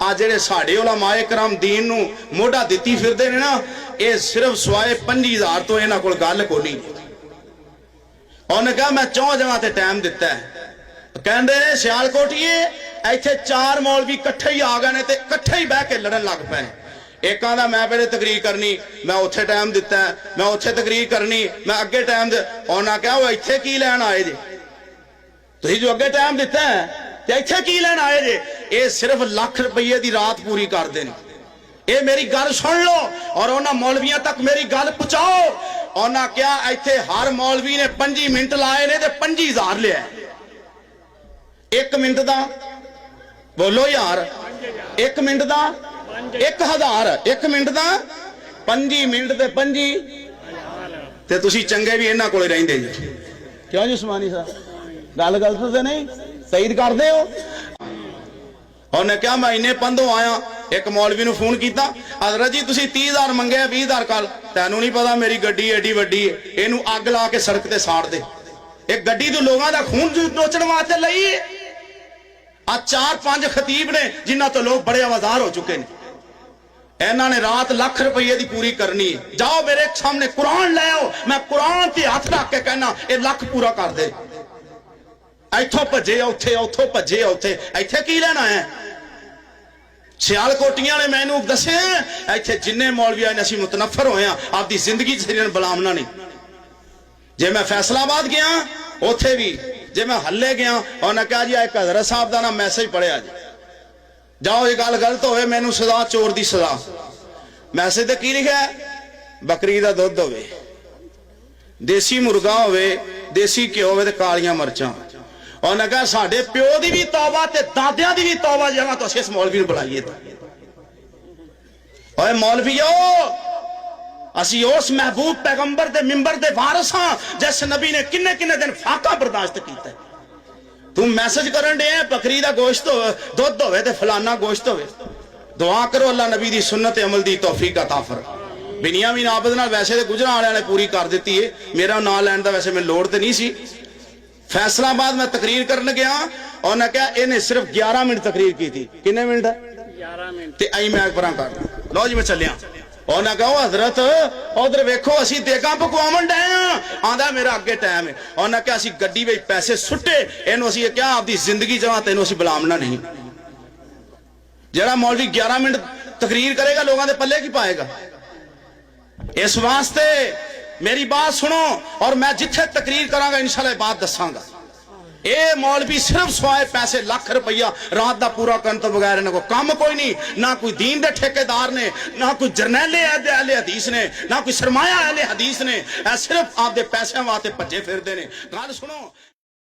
आ जेड़े साडे उलमाए कराम दीन नूं मोढ़ा दित्ती फिरदे ने ना, ये सिर्फ सवाए 5000 तो इन्हां कोल गल कोनी। उन्हें कहा मैं 4 जगह ते टाइम दिता है, कहंदे ने सियालकोटिए इत्थे 4 मौलवी इकट्ठे ही आ गए ने ते इकट्ठे ही बह के लड़न लग पे। एक आंदा मैं पहले तकरीर करनी, मैं उत्थे टाइम दिता है, मैं उत्थे तकरीर करनी, मैं अगे टाइम उन्हें कहा वो इत्थे की लैन आए जे, तुसीं जो अगे टाइम दिता है ते इत्थे की लैन आए जे। ये सिर्फ लाख रुपये की रात पूरी करते हैं। ये मेरी गल सुन लो और उन्होंने मौलवियों तक मेरी गल पहुंचाओ। उन्हें क्या इत्थे हर मौलवी ने 25 मिनट लाए ने ते 25,000 लिया। 1 मिनट का बोलो यार, 1 मिनट का 1000, 1 मिनट का 25 मिनट ते 25 ते तुसी चंगे भी इन्हां कोले रहिंदे जी। क्यों जी उस्मानी साहब गल गलत तो नहीं, सही करते हो। उन्हें क्या मैं इन्ने पंधों आया, एक मौलवी नूं फोन किया, हजरत जी तुसी 30,000 मंगे 20,000 कल, तैनूं नहीं पता मेरी गड्डी एडी वड्डी है, इनू अग ला के सड़क ते साड़ दे। एक गड्डी तो लोगों का खून नोचण वास्ते लई। आ 4-5 खतीब ने जिन्हां तो लोग बड़े आवाजार हो चुके हैं। इन्हां ने रात लाख रुपये की पूरी करनी है। जाओ मेरे सामने कुरान ले आओ, मैं कुरान ते हाथ रख के कहना ये लाख पूरा कर दे। इथों भजे उथे, उथों भजे उथे, इत्थे की लेना है। सियालकोटियां ने मैनू दसे इत्थे जिन्ने मौलवी आए असीं मुतनफर होए आपकी जिंदगी च बुलावना नहीं। जे मैं फैसलाबाद गया उथे भी, जे मैं हल्ले गया उन्हें कहा जी एक हजरत साहब का ना मैसेज पढ़िया जी, जाओ ये गल गलत होवे मैनू सजा, चोर की सजा। मैसेज ते की लिखा है, बकरी का दुध होवे, देसी मुर्गा होवे, देसी घ्यो होवे ते कालियां मरचां। उन्हें कहा साडे प्यो की भी तौबा ते दादियां की भी तौबा जगह तो इस मौलवी नूं बुलाइए। ओए मौलवीओ असी उस महबूब पैगंबर दे मिंबर दे वारिस हां जिस नबी ने किन्ने किन्ने दिन फाका बर्दाश्त किया। तू मैसेज करन दे बकरी का गोश्त हो, दुध होवे ते फलाना गोश्त होवे। दुआ करो अल्लाह नबी दी सुन्नत अमल दी तौफीक अता फरमाए। बिनियामीन आबद नाल वैसे तो गुजरां वालियां ने पूरी कर दी है, मेरा नाम लैण दा वैसे मैं लोड़ ते नहीं सी। फैसलाबाद मैं तकरीर करने गया, उन्हें कहा इन्हें सिर्फ 11 मिनट तकरीर की थी। कितने मिनट है? 11 मिनट। ते आई मैं परां कर लो जी मैं चलिया। उन्हें कहा हजरत उधर वेखो असी देगा पकवावन डे आंदा मेरा अगे टाइम है। उन्हें कहा असी गड्डी में पैसे सुट्टे, इनू असी क्या आपकी जिंदगी जमा तेन असी बुलावना नहीं। जरा मौलवी 11 मिनट तकरीर करेगा लोगों के पल्ले की पाएगा। इस वास्ते मेरी बात सुनो और मैं जिथे तकरीर करांगा इंशाल्लाह बात दसांगा। ये मौलवी सिर्फ सवाए पैसे लाख रुपया रात का पूरा करने तो बगैर इन्होंने कोई काम कोई नहीं। ना कोई दीन के ठेकेदार ने, ना कोई जरनैले अहले हदीस ने, ना कोई सरमाया अहले हदीस ने। सिर्फ आपके पैसों वास्ते भजे फिरते हैं। गल सुनो।